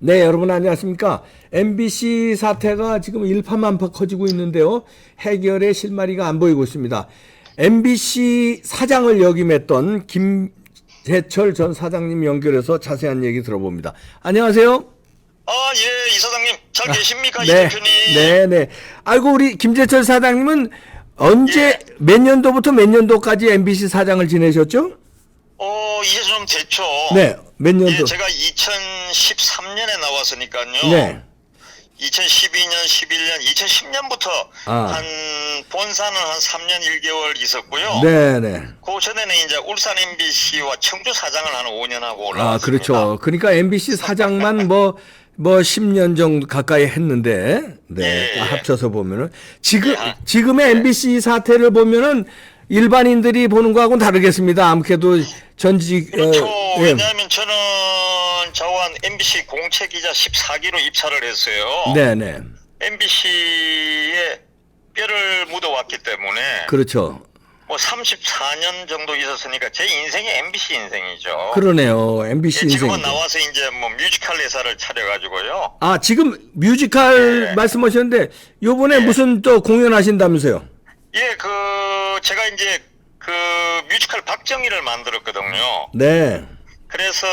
네, 여러분 안녕하십니까? MBC 사태가 지금 일파만파 커지고 있는데요. 해결의 실마리가 안 보이고 있습니다. MBC 사장을 역임했던 김재철 전 사장님 연결해서 자세한 얘기 들어봅니다. 안녕하세요. 예, 이사장님, 잘 계십니까, 이 네, 대표님? 네, 네. 아이고, 우리 김재철 사장님은 언제, 예. 몇 년도부터 몇 년도까지 MBC 사장을 지내셨죠? 이제 좀 됐죠. 네, 몇 년도? 예, 제가 2013년에 나왔으니까요. 네. 2012년, 11년, 2010년부터 아. 본사는 한 3년 1개월 있었고요. 네, 네. 그 전에는 이제 울산 MBC와 청주 사장을 한 5년 하고 올라왔습니다. 아, 그렇죠. 그러니까 MBC 사장만 뭐 10년 정도 가까이 했는데, 네. 예, 예. 합쳐서 보면은. 예. 지금의 MBC 사태를 보면은 일반인들이 보는 거하고는 다르겠습니다. 아무래도 전직, 그렇죠. 예. 왜냐하면 저는 저한 MBC 공채 기자 14기로 입사를 했어요. 네네. MBC에 뼈를 묻어왔기 때문에 그렇죠. 뭐 34년 정도 있었으니까 제 인생이 MBC 인생이죠. 그러네요. MBC 예, 지금은 인생. 나와서 이제 뭐 뮤지컬 회사를 차려가지고요. 아, 지금 뮤지컬 예. 말씀하셨는데, 요번에 예. 무슨 또 공연하신다면서요? 예, 제가 이제 뮤지컬 박정희를 만들었거든요. 네. 그래서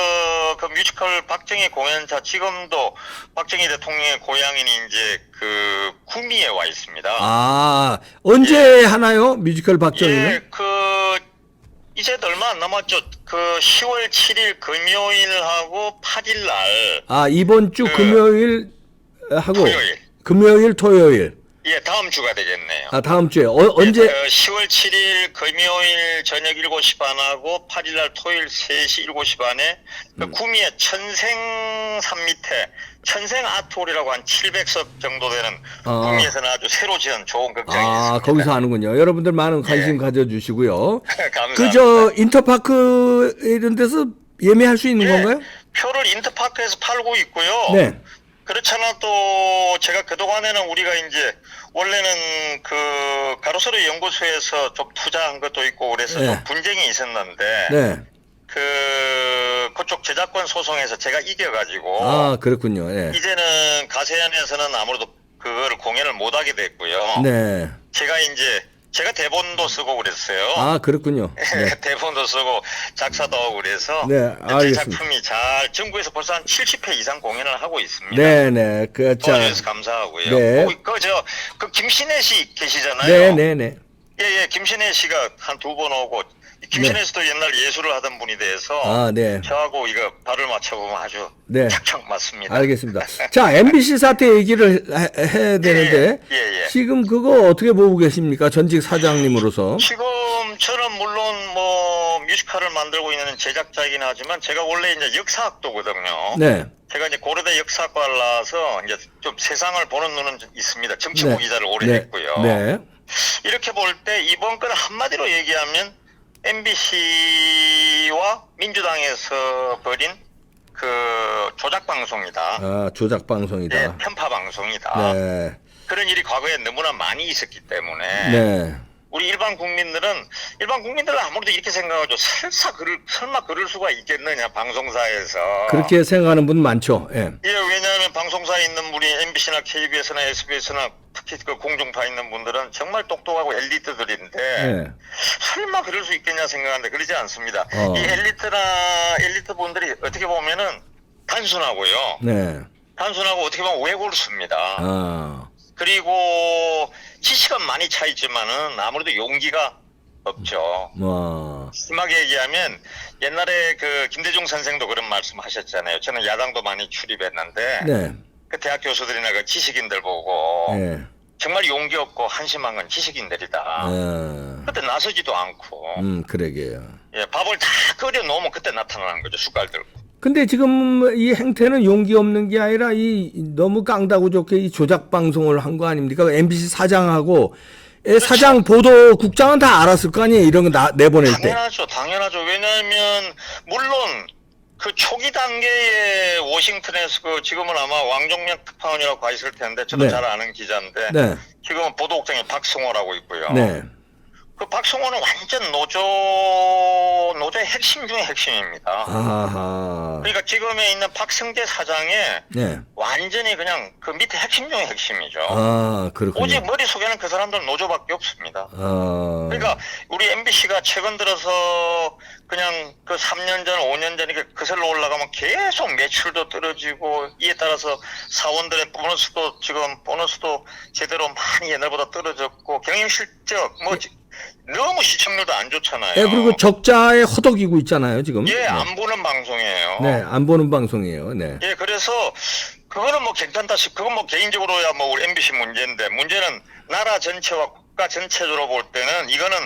그 뮤지컬 박정희 공연자 지금도 박정희 대통령의 고향인 이제 구미에 와 있습니다. 아, 언제 하나요? 뮤지컬 박정희는? 예, 이제 얼마 안 남았죠. 10월 7일 금요일하고 8일 날. 아, 이번 주 금요일 하고 토요일. 금요일, 토요일. 예, 다음 주가 되겠네요. 아, 다음 주에 언제? 10월 7일 금요일 저녁 7시 반하고 8일 날 토요일 3시 7시 반에 구미의 천생산 밑에 천생 아트홀이라고 한 700석 정도 되는 구미에서는 아주 새로 지은 좋은 극장이 있습니다. 거기서 하는군요. 여러분들 많은 관심 가져주시고요. 감사합니다. 인터파크 이런 데서 예매할 수 있는 예, 건가요? 표를 인터파크에서 팔고 있고요. 네. 그렇잖아 또 제가 그동안에는 우리가 이제 원래는 가로세로 연구소에서 좀 투자한 것도 있고 그래서 네. 좀 분쟁이 있었는데 네. 그쪽 저작권 소송에서 제가 이겨가지고 아, 그렇군요. 예. 이제는 가세연에서는 아무래도 그거를 공연을 못하게 됐고요. 네. 제가 대본도 쓰고 그랬어요. 아, 그렇군요. 네. 대본도 쓰고 작사도 하고 그래서 네, 제 알겠습니다. 작품이 잘 전국에서 벌써 한 70회 이상 공연을 하고 있습니다. 네. 도와주셔서 감사하고요. 네. 김신혜 씨 계시잖아요. 네. 예, 김신혜 씨가 한 2번 오고 김신혜 씨도 옛날 예술을 하던 분이 돼서 아, 네. 저하고 이거 발을 맞춰보면 아주 네. 착착 맞습니다. 알겠습니다. 자, MBC 사태 얘기를 해야 되는데 예. 지금 그거 어떻게 보고 계십니까? 전직 사장님으로서. 지금 저는 물론 뭐 뮤지컬을 만들고 있는 제작자이긴 하지만 제가 원래 이제 역사학도거든요. 네. 제가 이제 고려대 역사학과를 나와서 이제 좀 세상을 보는 눈은 좀 있습니다. 정치부 네. 기자를 오래 네. 했고요. 네. 이렇게 볼 때 이번 건 한마디로 얘기하면 MBC와 민주당에서 벌인 조작 방송이다. 아, 조작 방송이다. 네, 편파 방송이다. 네. 그런 일이 과거에 너무나 많이 있었기 때문에 네. 우리 일반 국민들은 아무래도 이렇게 생각하죠. 설마 그럴 수가 있겠느냐 방송사에서. 그렇게 생각하는 분 많죠. 예. 예, 왜냐하면 방송사에 있는 우리 MBC나 KBS나 SBS나 특히 공중파 있는 분들은 정말 똑똑하고 엘리트들인데 네. 설마 그럴 수 있겠냐 생각하는데 그러지 않습니다. 이 엘리트 분들이 어떻게 보면은 단순하고요. 네. 단순하고 어떻게 보면 외골수입니다. 아. 그리고 지식은 많이 차 있지만은 아무래도 용기가 없죠. 심하게 얘기하면 옛날에 김대중 선생도 그런 말씀 하셨잖아요. 저는 야당도 많이 출입했는데 네. 그 대학 교수들이나 그 지식인들 보고 네. 정말 용기 없고 한심한 건 지식인들이다. 그때 나서지도 않고 그러게요. 예, 밥을 다 끓여 놓으면 그때 나타나는 거죠. 숟갈 들고. 근데 지금 이 행태는 용기 없는 게 아니라 너무 깡다구 좋게 이 조작 방송을 한 거 아닙니까? MBC 사장하고 사장 보도국장은 다 알았을 거 아니에요. 이런 거 내보낼 때. 당연하죠. 왜냐하면 물론 그 초기 단계에 워싱턴에서 지금은 아마 왕종면 특파원이라고 가 있을 텐데 저도 네. 잘 아는 기자인데 네. 지금은 보도국장이 박승호라고 있고요. 네. 그 박성호는 완전 노조의 핵심 중에 핵심입니다. 아하. 그러니까 지금에 있는 박성재 사장의 네. 완전히 그냥 그 밑에 핵심 중에 핵심이죠. 아, 그렇군요. 오직 머릿속에는 그 사람들은 노조밖에 없습니다. 아. 그러니까 우리 MBC가 최근 들어서 그냥 그 3년 전, 5년 전 이렇게 그슬로 올라가면 계속 매출도 떨어지고 이에 따라서 사원들의 보너스도 제대로 많이 옛날보다 떨어졌고 경영 실적 너무 시청률도 안 좋잖아요. 예, 그리고 적자에 허덕이고 있잖아요, 지금. 예, 네. 안 보는 방송이에요. 네, 안 보는 방송이에요. 네. 예, 그래서 그거는 뭐 괜찮다 싶. 그건 뭐 개인적으로야 뭐 우리 MBC 문제인데 문제는 나라 전체와 국가 전체적으로 볼 때는 이거는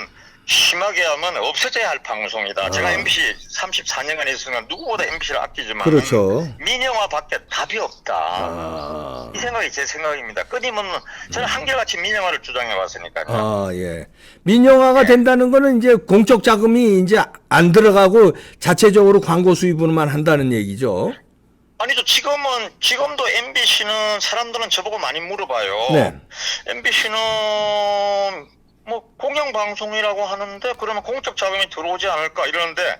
심하게 하면 없어져야 할 방송이다. 제가 MBC 34년간 있으면 누구보다 MBC를 아끼지만 그렇죠. 민영화밖에 답이 없다. 아. 이 생각이 제 생각입니다. 끊임없는 저는 한결같이 민영화를 주장해 왔으니까요. 아, 예. 민영화가 예. 된다는 거는 이제 공적 자금이 이제 안 들어가고 자체적으로 광고 수입으로만 한다는 얘기죠. 아니죠. 지금도 MBC는 사람들은 저보고 많이 물어봐요. 네. MBC는 뭐 공영방송이라고 하는데 그러면 공적 자금이 들어오지 않을까 이러는데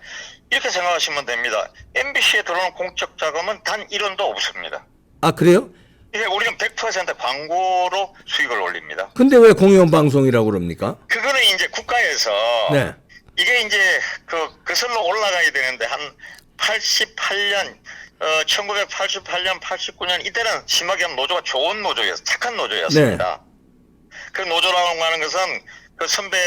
이렇게 생각하시면 됩니다. MBC에 들어오는 공적 자금은 단 1원도 없습니다. 아, 그래요? 이게 우리는 100% 광고로 수익을 올립니다. 근데 왜 공영방송이라고 그럽니까? 그거는 이제 국가에서 네. 이게 이제 그슬로 올라가야 되는데 한 88년 1988년, 89년 이때는 심하게 하면 노조가 좋은 노조였어요. 착한 노조였습니다. 그 노조라고 하는 것은 그 선배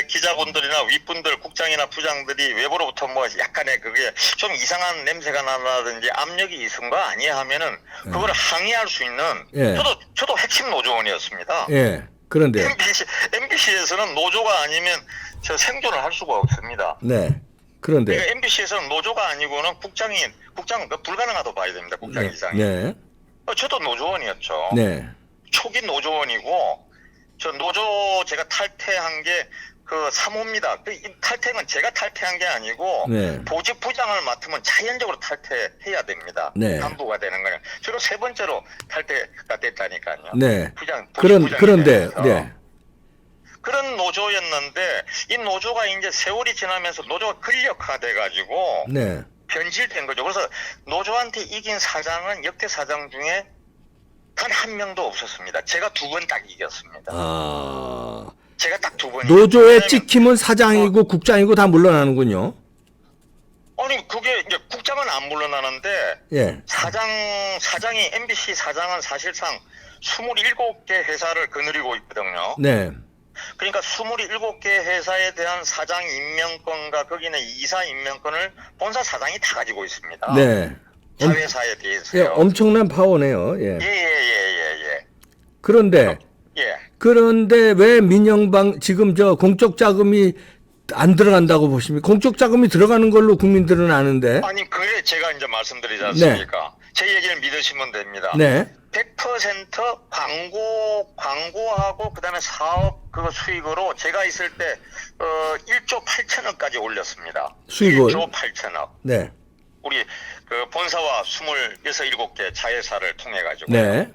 기자분들이나 윗분들, 국장이나 부장들이 외부로부터 뭐 약간의 그게 좀 이상한 냄새가 나라든지 압력이 있은 거 아니야 하면은 그걸 항의할 수 있는 예. 저도 핵심 노조원이었습니다. 예. 그런데 MBC에서는 노조가 아니면 저 생존을 할 수가 없습니다. 네. 그런데 그러니까 MBC에서는 노조가 아니고는 국장 불가능하다고 봐야 됩니다. 국장 이상이. 네. 저도 노조원이었죠. 네. 초기 노조원이고 저 노조 제가 탈퇴한 게 그 3호입니다. 이 탈퇴는 제가 탈퇴한 게 아니고 네. 보직 부장을 맡으면 자연적으로 탈퇴해야 됩니다. 네. 간부가 되는 거예요. 저로 세 번째로 탈퇴가 됐다니까요. 네. 부장이 그런데 되면서. 네. 그런 노조였는데 이 노조가 이제 세월이 지나면서 노조가 근력화돼 가지고 네. 변질된 거죠. 그래서 노조한테 이긴 사장은 역대 사장 중에 단 한 명도 없었습니다. 제가 2번 딱 이겼습니다. 아. 제가 딱 2번. 노조에 찍히면 사장이고 국장이고 다 물러나는군요. 아니 그게 이제 국장은 안 물러나는데 예. 사장이 MBC 사장은 사실상 27개 회사를 거느리고 있거든요. 네. 그러니까 27개 회사에 대한 사장 임명권과 거기는 이사 임명권을 본사 사장이 다 가지고 있습니다. 네. 자회사에 예, 대해서요. 엄청난 파워네요. 예. 예. 그런데 예. 왜 지금 저 공적 자금이 안 들어간다고 보십니까? 공적 자금이 들어가는 걸로 국민들은 아는데. 아니 그래 제가 이제 말씀드리지 않습니까? 제 얘기를 믿으시면 됩니다. 네. 100% 광고하고 그다음에 사업 그거 수익으로 제가 있을 때 1조 8천억까지 올렸습니다. 수익을? 1조 8천억. 네. 우리 그 본사와 27개 자회사를 통해 가지고. 네.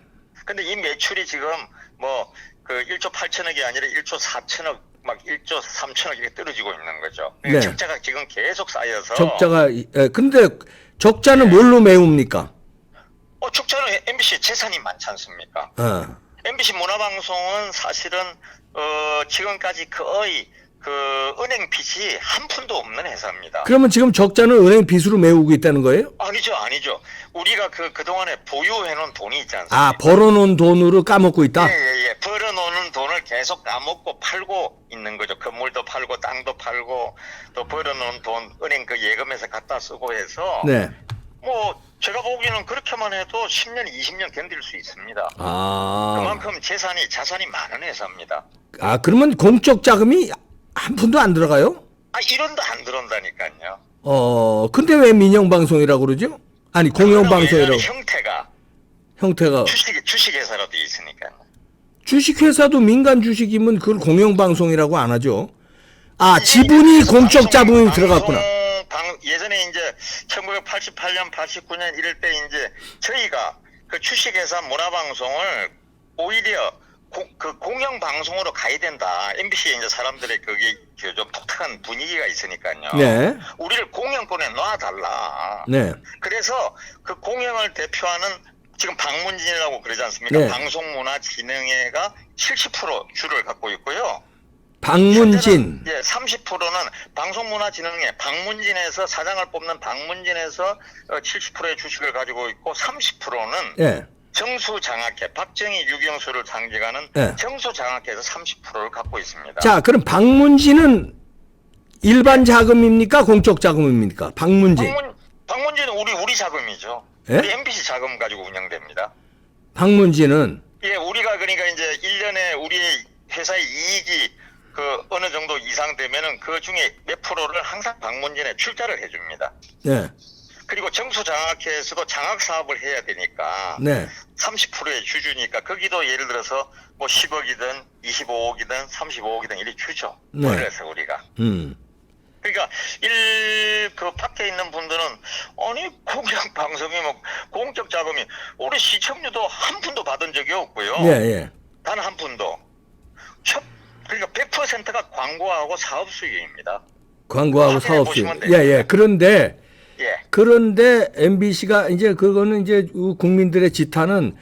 근데 이 매출이 지금 뭐 그 1조 8천억이 아니라 1조 4천억 막 1조 3천억 이렇게 떨어지고 있는 거죠. 네. 적자가 지금 계속 쌓여서. 근데 적자는 뭘로 메웁니까? 적자는 MBC 재산이 많지 않습니까? MBC 문화방송은 사실은 지금까지 거의 그 은행 빚이 한 푼도 없는 회사입니다. 그러면 지금 적자는 은행 빚으로 메우고 있다는 거예요? 아니죠. 우리가 그동안에 보유해놓은 돈이 있지 않습니까? 아, 벌어놓은 돈으로 까먹고 있다? 예. 벌어놓은 돈을 계속 까먹고 팔고 있는 거죠. 건물도 팔고 땅도 팔고 또 벌어놓은 돈 은행 그 예금에서 갖다 쓰고 해서 네. 뭐 제가 보기에는 그렇게만 해도 10년, 20년 견딜 수 있습니다. 아. 그만큼 자산이 많은 회사입니다. 아, 그러면 공적 자금이 한 푼도 안 들어가요? 1원도 안 들어온다니까요. 근데 왜 민영방송이라고 그러죠? 아니, 공영방송이라고. 형태가. 주식회사로 돼 있으니까요. 주식회사도 민간 주식이면 그걸 공영방송이라고 안 하죠. 아, 지분이 공적 자금이 들어갔구나. 예전에 이제 1988년, 89년 이럴 때 이제 저희가 그 주식회사 문화방송을 오히려 그 공영 방송으로 가야 된다. MBC에 이제 사람들의 그게 좀 독특한 분위기가 있으니까요. 네. 우리를 공영권에 놔달라. 네. 그래서 그 공영을 대표하는 지금 방문진이라고 그러지 않습니까? 네. 방송문화진흥회가 70% 주를 갖고 있고요. 방문진. 예, 30%는 방송문화진흥회, 방문진에서 사장을 뽑는 방문진에서 70%의 주식을 가지고 있고 30%는 예. 정수장학회, 박정희, 유경수를 상징하는 네. 정수장학회에서 30%를 갖고 있습니다. 자, 그럼 방문진은 일반 자금입니까? 공적 자금입니까? 방문진. 방문진은 우리 자금이죠. 예? 우리 MBC 자금 가지고 운영됩니다. 방문진은 예, 우리가 그러니까 이제 1년에 우리 회사의 이익이 그 어느 정도 이상 되면은 그 중에 몇 프로를 항상 방문진에 출자를 해줍니다. 네. 그리고 정수장학회에서도 장학 사업을 해야 되니까 네. 30%의 주주니까 거기도 예를 들어서 뭐 10억이든 25억이든 35억이든 이렇게 주죠. 네. 그래서 우리가. 그러니까 그 밖에 있는 분들은 아니 공영 방송이 뭐 공적 자금이 우리 시청률도 한 푼도 받은 적이 없고요. 예, 예. 단 한 푼도. 그러니까 100%가 광고하고 사업 수익입니다. 광고하고 확인해 사업 수익. 보시면 예, 예. 그런데 예. MBC가 이제 그거는 이제 국민들의 지탄은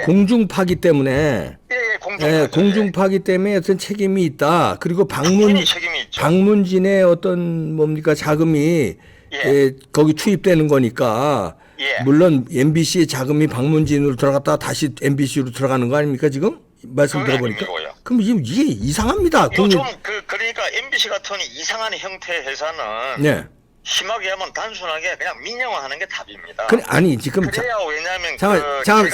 공중파기 때문에 예, 공중파죠. 공중파기 때문에 어떤 책임이 있다. 그리고 당연히 책임이 있죠. 방문진의 어떤 뭡니까 자금이 거기 투입되는 거니까 예. 물론 MBC의 자금이 방문진으로 들어갔다가 다시 MBC로 들어가는 거 아닙니까 지금 말씀 그건 들어보니까 아니고요. 그럼 지금 이게 이상합니다. 요즘 그러니까 MBC 같은 이상한 형태의 회사는 네. 심하게 하면 단순하게 그냥 민영화하는 게 답입니다. 아니 지금 그래야 왜냐하면 잠깐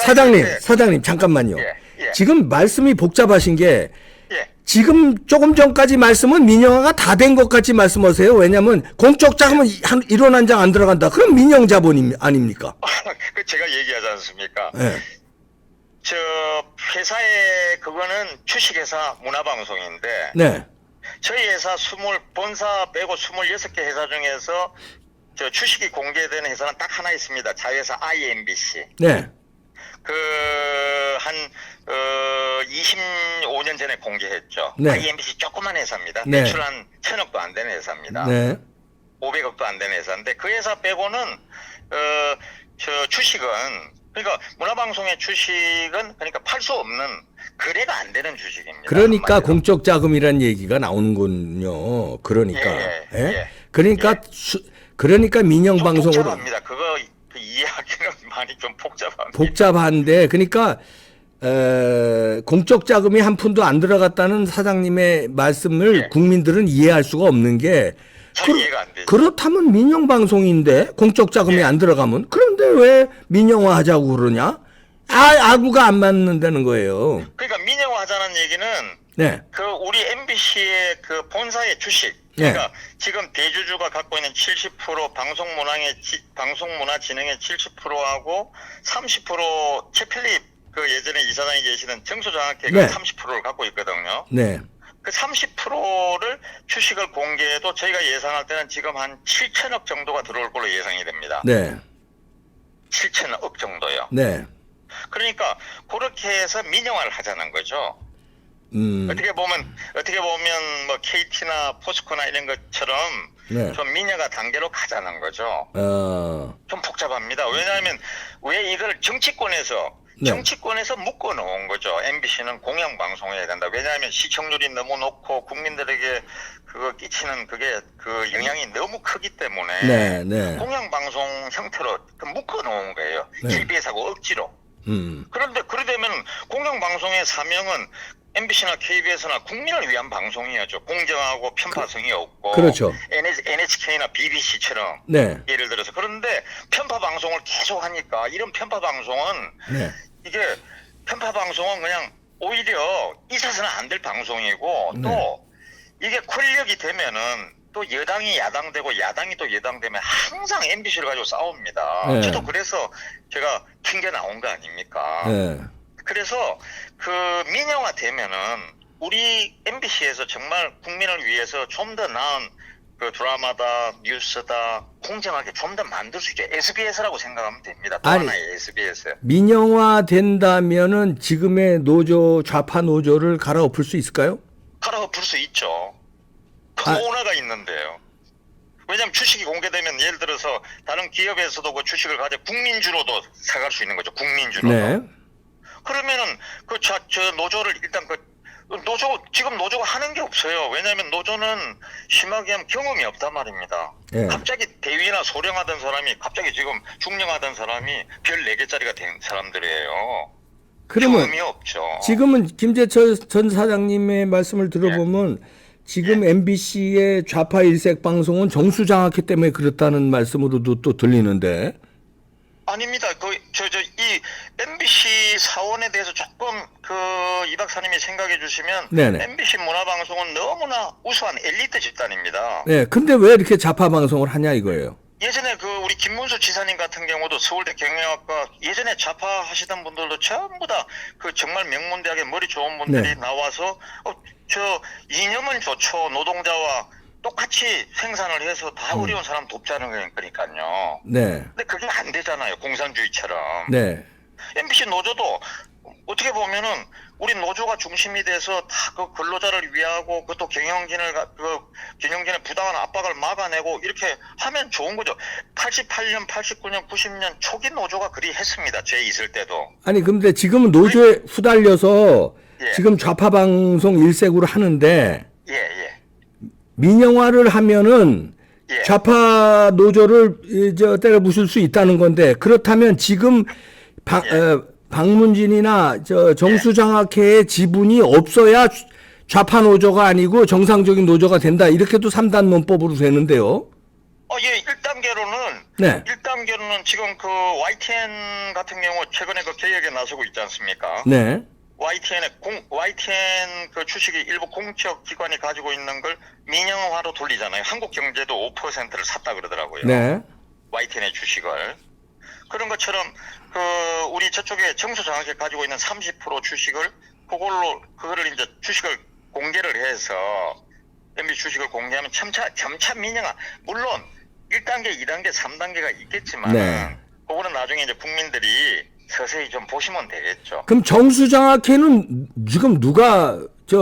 사장님 잠깐만요. 예. 지금 말씀이 복잡하신 게 예. 지금 조금 전까지 말씀은 민영화가 다 된 것 같이 말씀하세요. 왜냐하면 공적 자금은 한 1원 한 장 안 들어간다. 그럼 민영 자본 아닙니까? 그 제가 얘기하지 않습니까? 네. 저 회사의 그거는 주식회사 문화방송인데 네. 저희 회사 본사 빼고 26개 회사 중에서 저 주식이 공개되는 회사는 딱 하나 있습니다. 자회사 IMBC. 네. 한 25년 전에 공개했죠. 네. IMBC 조그만 회사입니다. 네. 매출 한 1,000억도 안 되는 회사입니다. 네. 500억도 안 되는 회사인데 그 회사 빼고는 저 주식은 그러니까 문화방송의 주식은 그러니까 팔 수 없는 거래가 안 되는 주식입니다. 그러니까 한마디로. 공적 자금이란 얘기가 나오는군요. 그러니까. 예. 그러니까 민영 좀 방송으로 복잡합니다. 그거 그 이야기는 많이 좀 복잡합니다. 복잡한데 그러니까 공적 자금이 한 푼도 안 들어갔다는 사장님의 말씀을 예. 국민들은 이해할 수가 없는 게 잘 이해가 안 되죠. 그렇다면 민영 방송인데 공적 자금이 예. 안 들어가면 그런데 왜 민영화 하자고 그러냐? 아구가 안 맞는다는 거예요. 그러니까 민영화 하자는 얘기는 네. 그 우리 MBC의 그 본사의 주식 그러니까 지금 대주주가 갖고 있는 70% 방송문화진흥의 70%하고 30% 최필립 그 예전에 이사장이 계시는 정수장학회가 네. 30%를 갖고 있거든요. 네. 그 30%를 주식을 공개해도 저희가 예상할 때는 지금 한 7천억 정도가 들어올 걸로 예상이 됩니다. 네. 7천억 정도요. 네. 그러니까 그렇게 해서 민영화를 하자는 거죠. 어떻게 보면 뭐 KT나 포스코나 이런 것처럼 네. 좀 민영화 단계로 가자는 거죠. 좀 복잡합니다. 왜냐하면 왜 이걸 정치권에서 묶어 놓은 거죠. MBC는 공영방송해야 된다. 왜냐하면 시청률이 너무 높고 국민들에게 그거 끼치는 그게 그 영향이 너무 크기 때문에 네. 공영방송 형태로 묶어 놓은 거예요. KBS하고 억지로. 그런데 그러려면 공영방송의 사명은 MBC나 KBS나 국민을 위한 방송이었죠. 공정하고 편파성이 없고. 그렇죠. NHK나 BBC처럼. 네. 예를 들어서. 그런데 편파 방송을 계속 하니까 이런 편파 방송은 네. 이게 편파 방송은 그냥 오히려 있어서는 안 될 방송이고 또 이게 권력이 되면은 또 여당이 야당되고 야당이 또 여당되면 항상 MBC를 가지고 싸웁니다. 네. 저도 그래서 제가 튕겨 나온 거 아닙니까? 네. 그래서 그 민영화 되면은 우리 MBC에서 정말 국민을 위해서 좀 더 나은 그 드라마다 뉴스다 공정하게 좀 더 만들 수 있죠. SBS라고 생각하면 됩니다. 또 아니, 하나의 SBS. 민영화 된다면은 지금의 노조, 좌파 노조를 갈아엎을 수 있을까요? 갈아엎을 수 있죠. 그 아. 오너가 있는데요. 왜냐하면 주식이 공개되면 예를 들어서 다른 기업에서도 그 주식을 가져 국민주로도 사갈 수 있는 거죠. 국민주로도. 네. 그러면은 저 노조를 일단 지금 노조가 하는 게 없어요. 왜냐하면 노조는 심하게 하면 경험이 없단 말입니다. 네. 갑자기 대위나 소령하던 사람이 갑자기 지금 중령하던 사람이 별 4개짜리가 된 사람들이에요. 그러면 경험이 없죠. 지금은 김재철 전 사장님의 말씀을 들어보면 지금 MBC의 좌파 일색 방송은 정수장학회 때문에 그렇다는 말씀으로도 또 들리는데. 아닙니다. 이 MBC 사원에 대해서 조금 이 박사님이 생각해 주시면 네네. MBC 문화방송은 너무나 우수한 엘리트 집단입니다. 네. 근데 왜 이렇게 좌파 방송을 하냐 이거예요. 예전에 우리 김문수 지사님 같은 경우도 서울대 경영학과 예전에 좌파 하시던 분들도 전부 다 정말 명문대학에 머리 좋은 분들이 네. 나와서 이념은 좋죠. 노동자와 똑같이 생산을 해서 다 어려운 사람 돕자는 거니까요. 네. 근데 그게 안 되잖아요. 공산주의처럼. 네. MBC 노조도 어떻게 보면은 우리 노조가 중심이 돼서 다 그 근로자를 위하고 그것도 경영진의 부당한 압박을 막아내고 이렇게 하면 좋은 거죠. 88년, 89년, 90년 초기 노조가 그리 했습니다. 제 있을 때도. 아니 근데 지금은 노조에 후달려서 예. 지금 좌파 방송 일색으로 하는데 예. 민영화를 하면은 예. 좌파 노조를 때려 부술 수 있다는 건데 그렇다면 지금 박문진이나 정수장학회의 지분이 없어야 좌파 노조가 아니고 정상적인 노조가 된다 이렇게도 3단 논법으로 되는데요. 예, 1단계로는 네. 1단계로는 지금 YTN 같은 경우 최근에 개혁에 나서고 있지 않습니까? 네. YTN 주식이 일부 공적 기관이 가지고 있는 걸 민영화로 돌리잖아요. 한국경제도 5%를 샀다 그러더라고요. 네. YTN의 주식을. 그런 것처럼 우리 저쪽에 정수장학회 가지고 있는 30% 주식을 그거를 이제 주식을 공개를 해서 MB 주식을 공개하면 점차 민영화. 물론 1단계, 2단계, 3단계가 있겠지만 네. 그거는 나중에 이제 국민들이 서서히 좀 보시면 되겠죠. 그럼 정수장학회는 지금 누가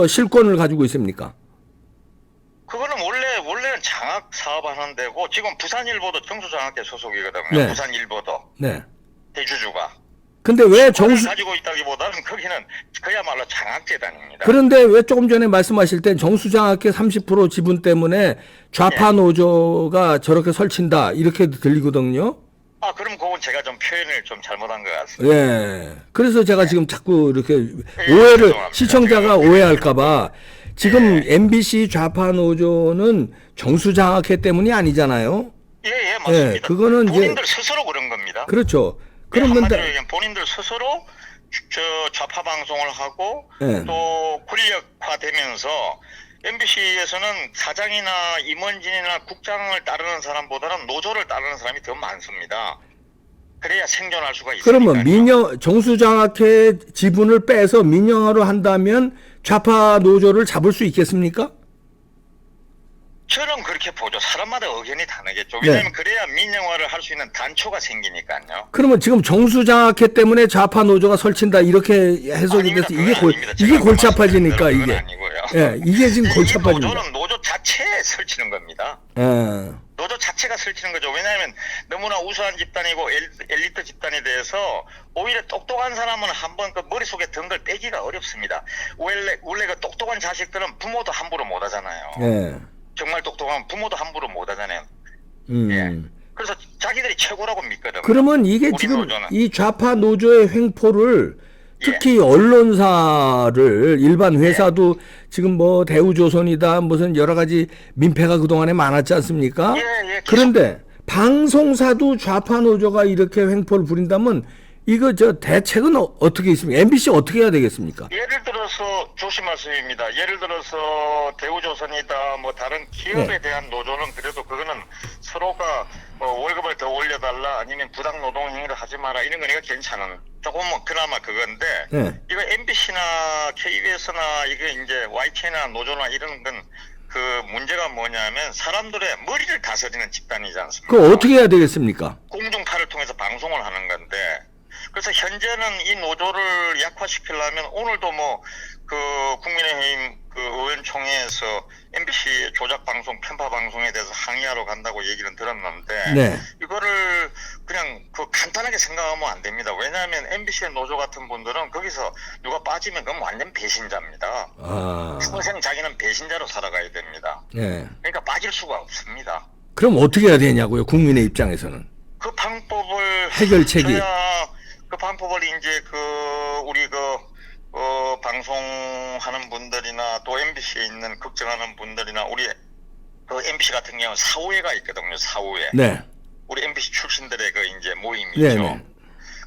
실권을 가지고 있습니까? 그거는 원래는 장학 사업하는 데고 지금 부산일보도 정수장학회 소속이거든요. 네. 부산일보도 네. 대주주가. 근데 왜 정수 정수 가지고 있다기보다는 거기는 그야말로 장학재단입니다. 그런데 왜 조금 전에 말씀하실 땐 정수장학회 30% 지분 때문에 좌파 노조가 저렇게 설친다 이렇게 들리거든요. 그럼 그건 제가 좀 표현을 좀 잘못한 것 같습니다. 예. 그래서 제가 지금 자꾸 이렇게 예, 오해를 죄송합니다. 시청자가 오해할까봐 지금 MBC 좌파 노조는 정수장학회 때문이 아니잖아요. 예, 맞습니다. 예, 그거는 본인들 스스로 그런 겁니다. 그렇죠. 한마디로 그런데 얘기하면 본인들 스스로 좌파 방송을 하고 예. 또 권력화되면서 MBC에서는 사장이나 임원진이나 국장을 따르는 사람보다는 노조를 따르는 사람이 더 많습니다. 그래야 생존할 수가 있으니까요. 그러면 정수장학회 지분을 빼서 민영화로 한다면 좌파 노조를 잡을 수 있겠습니까? 저는 그렇게 보죠. 사람마다 의견이 다르겠죠. 네. 왜냐하면 그래야 민영화를 할 수 있는 단초가 생기니까요. 그러면 지금 정수장학회 때문에 좌파 노조가 설친다 이렇게 해석이 돼서 이게 골치 아파지니까 이게. 아니고요. 예, 이게 지금 골치 아파집니다. 노조는 노조 자체에 설치는 겁니다. 예. 노조 자체가 설치는 거죠. 왜냐하면 너무나 우수한 집단이고 엘리트 집단에 대해서 오히려 똑똑한 사람은 한번 머릿속에 든 걸 빼기가 어렵습니다. 원래 똑똑한 자식들은 부모도 함부로 못 하잖아요. 예. 정말 똑똑한 부모도 함부로 못 하잖아요. 음. 예. 그래서 자기들이 최고라고 믿거든요. 그러면 이게 우리 지금 노조는. 이 좌파 노조의 횡포를 특히 언론사를 일반 회사도 지금 대우조선이다 무슨 여러 가지 민폐가 그동안에 많았지 않습니까? 예, 그런데 방송사도 좌파 노조가 이렇게 횡포를 부린다면 이거 대책은 어떻게 있습니까? MBC 어떻게 해야 되겠습니까? 예를 들어서 조심 말씀입니다. 예를 들어서 대우조선이다 다른 기업에 대한 노조는 그래도 그거는 서로가 월급을 더 올려달라 아니면 부당 노동 행위를 하지 마라 이런 거니까 괜찮은 조금 그나마 그건데 네. 이거 MBC나 KBS나 이게 이제 YTN이나 노조나 이런 건 그 문제가 뭐냐면 사람들의 머리를 다스리는 집단이지 않습니까? 그 어떻게 해야 되겠습니까? 공중파를 통해서 방송을 하는 건데, 그래서 현재는 이 노조를 약화시키려면 오늘도 뭐 그 국민의힘 그 의원총회에서 MBC 조작 방송, 편파 방송에 대해서 항의하러 간다고 얘기는 들었는데, 네. 이거를 그냥 그 간단하게 생각하면 안 됩니다. 왜냐하면 MBC의 노조 같은 분들은 거기서 누가 빠지면 그건 완전 배신자입니다. 아. 평생 자기는 배신자로 살아가야 됩니다. 네. 그러니까 빠질 수가 없습니다. 그럼 어떻게 해야 되냐고요? 국민의 입장에서는. 그 방법을 해결책이. 저야 그 방법을 이제 그 우리 방송하는 분들이나 또 MBC에 있는 걱정하는 분들이나 우리 그 MBC 같은 경우는 사후회가 있거든요. 사후회. 네. 우리 MBC 출신들의 그 이제 모임이죠. 네, 네.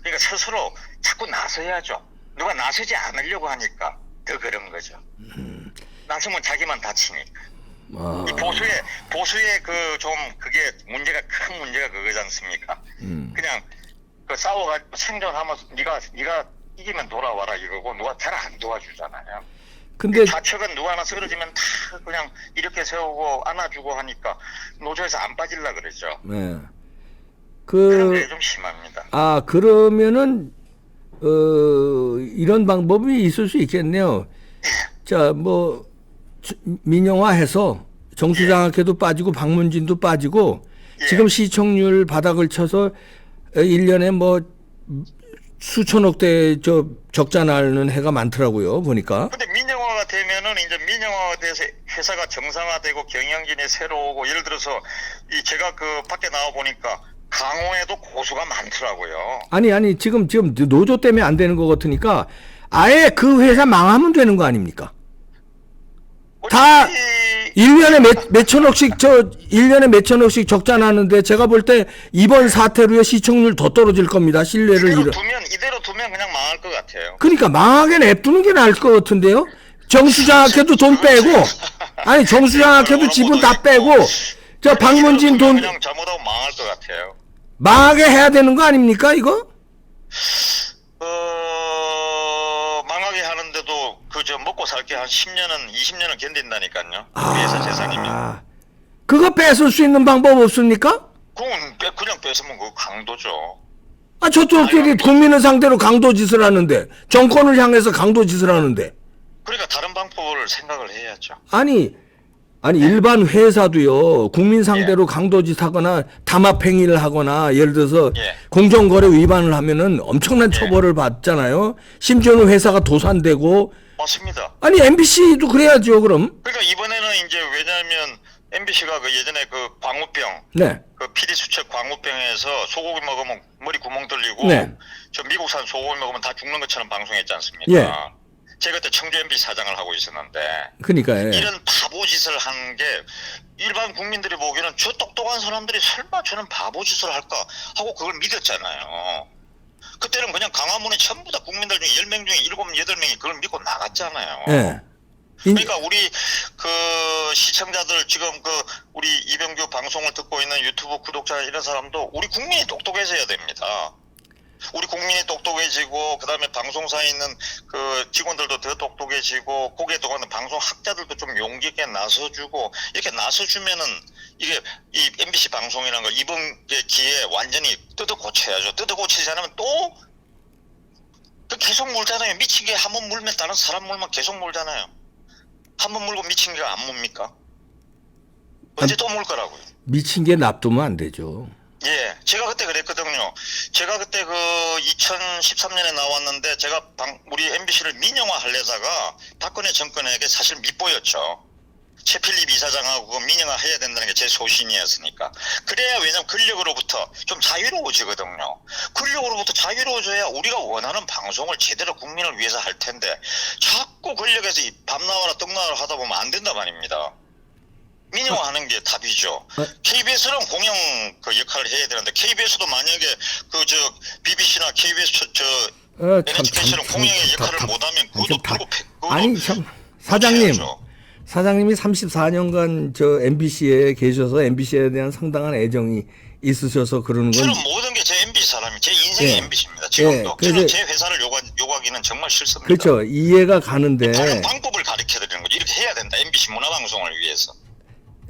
그러니까 스스로 자꾸 나서야죠. 누가 나서지 않으려고 하니까 더 그런 거죠. 나서면 자기만 다치니까. 아. 이 보수의 그 좀 그게 문제가 큰 문제가 그거지 않습니까? 그냥 그 싸워가지고 생존하면서 네가 이기면 돌아와라 이거고 누가 잘 안 도와주잖아요. 근데 좌측은 누가 하나 쓰러지면 다 그냥 이렇게 세우고 안아주고 하니까 노조에서 안 빠질라 그러죠. 네. 그런 게 좀 심합니다. 아, 그러면은 이런 방법이 있을 수 있겠네요. 자, 뭐 민영화해서 정수장학회도 빠지고 박문진도 빠지고 예. 지금 시청률 바닥을 쳐서 1년에 뭐 수천억 대 적자 나는 해가 많더라고요, 보니까. 근데 민영화가 되면은 이제 민영화가 돼서 회사가 정상화되고 경영진이 새로 오고 예를 들어서 제가 그 밖에 나와 보니까 강호에도 고수가 많더라고요. 아니 지금 노조 때문에 안 되는 것 같으니까 아예 그 회사 망하면 되는 거 아닙니까? 다 1년에 몇 천억씩 적자 나는데 제가 볼 때 이번 사태로의 시청률 더 떨어질 겁니다. 신뢰를 이대로 두면 그냥 망할 것 같아요. 그러니까 망하게 냅두는 게 나을 것 같은데요. 정수장학회도 돈 빼고 아니 정수장학회도 지분 다 빼고 저 박문진 돈 그냥 잘못하고 망할 것 같아요. 망하게 해야 되는 거 아닙니까 이거? 망하게 하는데도 그저 먹고 살게 한 10년은 20년은 견딘다니까요. 우리 회사 재산이면. 그거 뺏을 수 있는 방법 없습니까? 그냥 뺏으면 그거 강도죠. 아 저쪽끼리 국민을 상대로 강도 짓을 하는데 정권을 향해서 강도 짓을 하는데. 그러니까 다른 방법을 생각을 해야죠. 아니 일반 회사도요 국민 상대로 강도짓 하거나 담합행위를 하거나 예를 들어서 공정거래 위반을 하면은 엄청난 처벌을 받잖아요. 심지어는 회사가 도산되고. 맞습니다. 아니 MBC도 그래야죠 그럼. 그러니까 이번에는 이제 왜냐하면 MBC가 그 예전에 그 광우병, 네. 그 피리수첩 광우병에서 소고기 먹으면 머리 구멍 뚫리고, 네. 저 미국산 소고기 먹으면 다 죽는 것처럼 방송했지 않습니까? 예. 제가 그때 청주 MBC 사장을 하고 있었는데, 그러니까 이런 바보짓을 한 게 일반 국민들이 보기에는 저 똑똑한 사람들이 설마 저는 바보짓을 할까 하고 그걸 믿었잖아요. 그때는 그냥 강화문에 전부 다 국민들 중에 10명 중에 7, 8명이 그걸 믿고 나갔잖아요. 네. 그러니까 우리 그 시청자들 지금 그 우리 이병규 방송을 듣고 있는 유튜브 구독자 이런 사람도 우리 국민이 똑똑해져야 됩니다. 우리 국민이 똑똑해지고 그다음에 방송사에 있는 그 직원들도 더 똑똑해지고 거기에 들어가는 방송 학자들도 좀 용기 있게 나서주고 이렇게 나서주면은 이게 이 MBC 방송이라는 걸 이번 기회에 완전히 뜯어 고쳐야죠. 뜯어 고치지 않으면 또 계속 물잖아요. 미친 게 한 번 물면 다른 사람 물면 계속 물잖아요. 한 번 물고 미친 게 안 뭡니까? 언제 또 물 거라고요? 미친 게 납두면 안 되죠. 예, 제가 그때 그랬거든요. 제가 그때 그 2013년에 나왔는데 제가 우리 MBC를 민영화 하려다가 박근혜 정권에게 사실 밑보였죠. 최필립 이사장하고 그 민영화 해야 된다는 게 제 소신이었으니까. 그래야 왜냐면 권력으로부터 좀 자유로워지거든요. 권력으로부터 자유로워져야 우리가 원하는 방송을 제대로 국민을 위해서 할 텐데 자꾸 권력에서 밤 나와라 떡 나와라 하다 보면 안 된단 말입니다. 민영화하는 게 답이죠. KBS는 공영 그 역할을 해야 되는데 KBS도 만약에 그 저 BBC나 KBS NHK처럼 공영의 역할을 못하면 그것도 그것도 아니 참 사장님이 34년간 저 MBC에 계셔서 MBC에 대한 상당한 애정이 있으셔서 그러는 건. 저는 모든 게 제 MBC 사람이 제 인생의 MBC입니다. 지금도. 저는 제 회사를 요구하기는 정말 싫습니다. 그렇죠. 이해가 가는데. 다른 방법을 가르쳐드리는 거죠. 이렇게 해야 된다. MBC 문화방송을 위해서.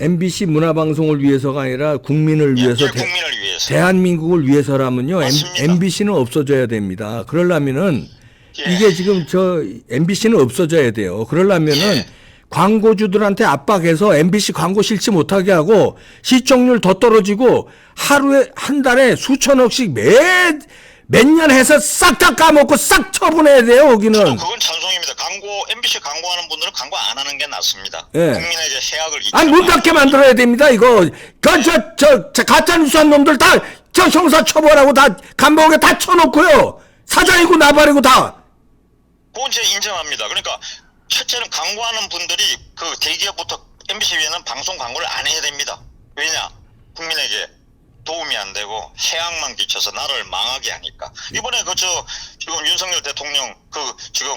MBC 문화방송을 위해서가 아니라 국민을 위해서 국민을 위해서. 대한민국을 위해서라면요. 맞습니다. MBC는 없어져야 됩니다. 그러려면은 예. 이게 지금 저 MBC는 없어져야 돼요. 그러려면은 예. 광고주들한테 압박해서 MBC 광고 싫지 못하게 하고 시청률 더 떨어지고 하루에 한 달에 수천억씩 몇 년 해서 싹 다 까먹고 싹 처분해야 돼요. 거기는. 그건 찬성입니다. MBC 광고하는 분들은 광고 안 하는 게 낫습니다. 예. 국민의 이제 해악을 아니 문 닫게 만들어야 됩니다. 이거 저 가짜 뉴스한 놈들 다 저 형사 처벌하고 다 감옥에 다 쳐놓고요. 사장이고 나발이고 다. 그건 제가 인정합니다. 그러니까 첫째는 광고하는 분들이 그 대기업부터 MBC 위에는 방송 광고를 안 해야 됩니다. 왜냐? 국민에게 도움이 안 되고 해악만 끼쳐서 나라를 망하게 하니까. 이번에 지금 윤석열 대통령 지금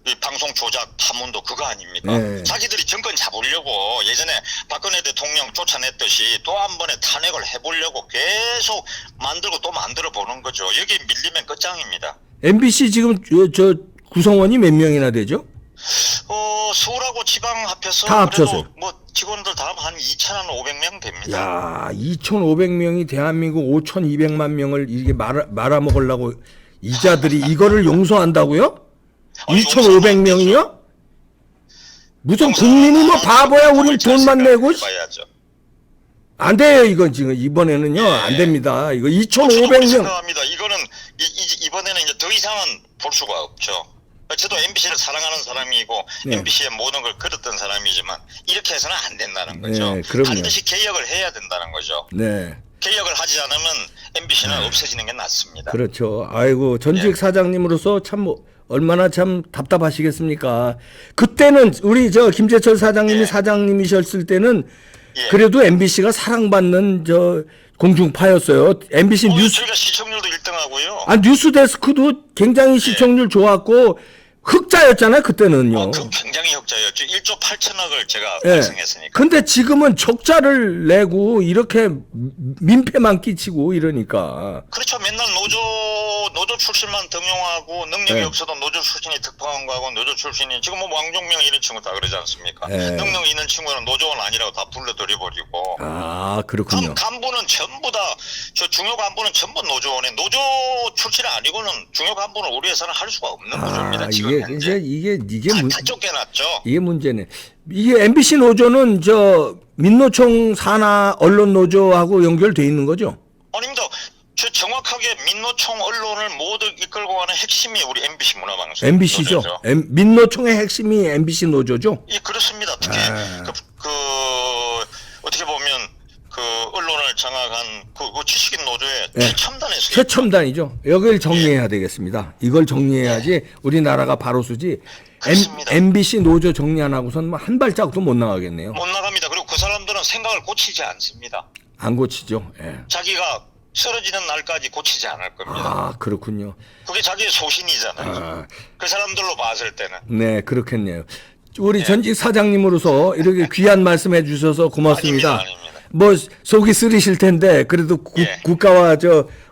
이 방송 조작 파문도 그거 아닙니까? 네. 자기들이 정권 잡으려고 예전에 박근혜 대통령 쫓아냈듯이 또 한 번에 탄핵을 해보려고 계속 만들고 또 만들어 보는 거죠. 여기 밀리면 끝장입니다. MBC 지금 저 구성원이 몇 명이나 되죠? 서울하고 지방 합해서 다 그래도 합쳐서요. 뭐 직원들 다 한 2,500명 됩니다. 야, 2,500명이 대한민국 5,200만 명을 이게 말아먹으려고 이자들이 이거를 용서한다고요? 2,500명이요? 무슨 국민이 뭐 바보야. 우리 돈만 내고. 봐야죠. 안 돼요. 이건 지금 이번에는요. 안 됩니다. 이거 2,500명. 생각합니다. 이거는 이번에는 이제 더 이상은 볼 수가 없죠. 저도 MBC를 사랑하는 사람이고 네. MBC의 모든 걸 걸었던 사람이지만 이렇게 해서는 안 된다는 거죠. 네, 그럼요. 반드시 개혁을 해야 된다는 거죠. 네. 개혁을 하지 않으면 MBC는 없어지는 게 낫습니다. 그렇죠. 아이고, 전직 사장님으로서 참 얼마나 참 답답하시겠습니까? 그때는 우리 저 김재철 사장님이 예. 사장님이셨을 때는 예. 그래도 MBC가 사랑받는 저 공중파였어요. MBC 뉴스 저희가 시청률도 1등하고요. 뉴스 데스크도 굉장히 시청률 좋았고 흑자였잖아요, 그때는요. 그 굉장히 흑자였죠. 1조 8천억을 제가 예. 발생했으니까. 근데 지금은 적자를 내고 이렇게 민폐만 끼치고 이러니까. 그렇죠. 맨날 노조 출신만 등용하고 능력이 네. 없어도 노조 출신이 특파원하고 노조 출신이 지금 뭐 왕종명 이런 친구 다 그러지 않습니까? 네. 능력 있는 친구는 노조원 아니라고 다 불러들여버리고. 아, 그렇군요. 간부는 전부 다 저 중요 간부는 전부 노조원에 노조 출신 아니고는 중요 간부는 우리 회사는 할 수가 없는 구조입니다. 지금 현재. 이게 다 쫓겨났죠. 이게 문제네. 이게 MBC 노조는 저 민노총 산하 언론 노조하고 연결돼 있는 거죠? 아닙니다. 저 정확하게 민노총 언론을 모두 이끌고 가는 핵심이 우리 MBC 문화방송. MBC죠. 노조죠. 민노총의 핵심이 MBC 노조죠? 예, 그렇습니다. 특히 어떻게 보면 그 언론을 장악한 그 지식인 노조의 네. 최첨단의 수입. 최첨단이죠. 여기를 정리해야 되겠습니다. 이걸 정리해야지 우리나라가 바로 서지. 그렇습니다. MBC 노조 정리 안 하고선 뭐 한 발짝도 못 나가겠네요. 못 나갑니다. 그리고 그 사람들은 생각을 고치지 않습니다. 안 고치죠. 예. 자기가 쓰러지는 날까지 고치지 않을 겁니다. 아, 그렇군요. 그게 자기의 소신이잖아요. 그 사람들로 봤을 때는. 네, 그렇겠네요. 우리 전직 사장님으로서 이렇게 귀한 말씀해 주셔서 고맙습니다. 아닙니다. 뭐 속이 쓰리실 텐데 그래도 예. 국가와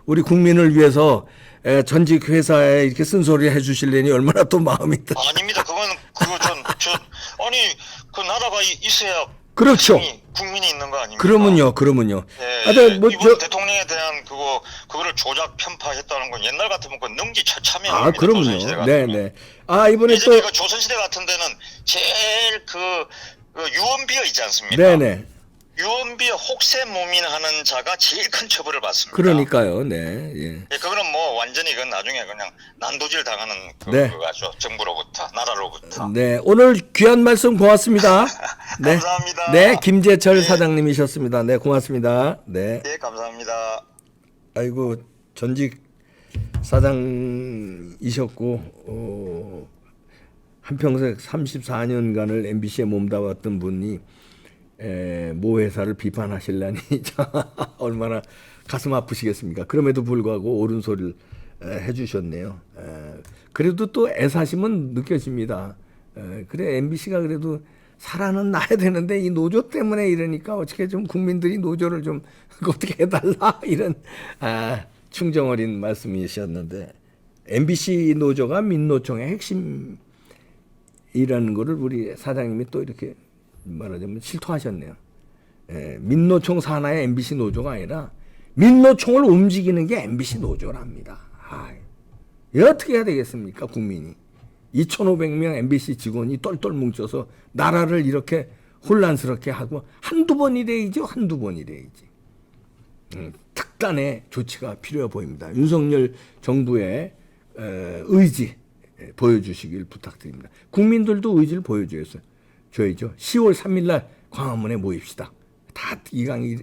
우리 국민을 위해서 전직 회사에 이렇게 쓴소리 해주실래니 얼마나 또 마음이 아닙니다. 아니 그 나라가 있어야 그렇죠. 국민이 있는 거 아닙니까? 그러면요. 예, 하여튼 뭐 이번 대통령에 대한 그거를 조작 편파했다는 건 옛날 같으면 그 능지처참해요. 그러면요. 네네. 이번에 또 이제 그 조선시대 같은 데는 제일 그 유언비어 있지 않습니까? 네네. 유언비어 혹세무민하는 자가 제일 큰 처벌을 받습니다. 그러니까요. 네. 예. 예, 그거는 뭐 완전히 그건 나중에 그냥 난도질 당하는 네. 그거죠. 정부로부터, 나라로부터. 네. 오늘 귀한 말씀 고맙습니다. 네. 감사합니다. 네. 김재철 네. 사장님이셨습니다. 네. 고맙습니다. 네. 예, 감사합니다. 아이고, 전직 사장이셨고, 한평생 34년간을 MBC에 몸담았던 분이 모 회사를 비판하실라니 얼마나 가슴 아프시겠습니까? 그럼에도 불구하고 옳은 소리를 해주셨네요. 그래도 또 애사심은 느껴집니다. 그래 MBC가 그래도 살아는 나야 되는데 이 노조 때문에 이러니까 어떻게 좀 국민들이 노조를 좀 어떻게 해달라 이런 충정 어린 말씀이셨는데 MBC 노조가 민노총의 핵심이라는 거를 우리 사장님이 또 이렇게 말하자면 실토하셨네요. 민노총 산하의 MBC 노조가 아니라 민노총을 움직이는 게 MBC 노조랍니다. 이 어떻게 해야 되겠습니까, 국민이? 2,500명 MBC 직원이 똘똘 뭉쳐서 나라를 이렇게 혼란스럽게 하고 한두 번이래야죠, 한두 번이래야지. 특단의 조치가 필요해 보입니다. 윤석열 정부의 의지 보여주시길 부탁드립니다. 국민들도 의지를 보여줘야죠. 10월 3일 날 광화문에 모입시다. 다 이강이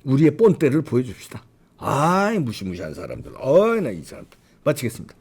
우리의 본때를 보여줍시다. 무시무시한 사람들. 나 이 사람들. 마치겠습니다.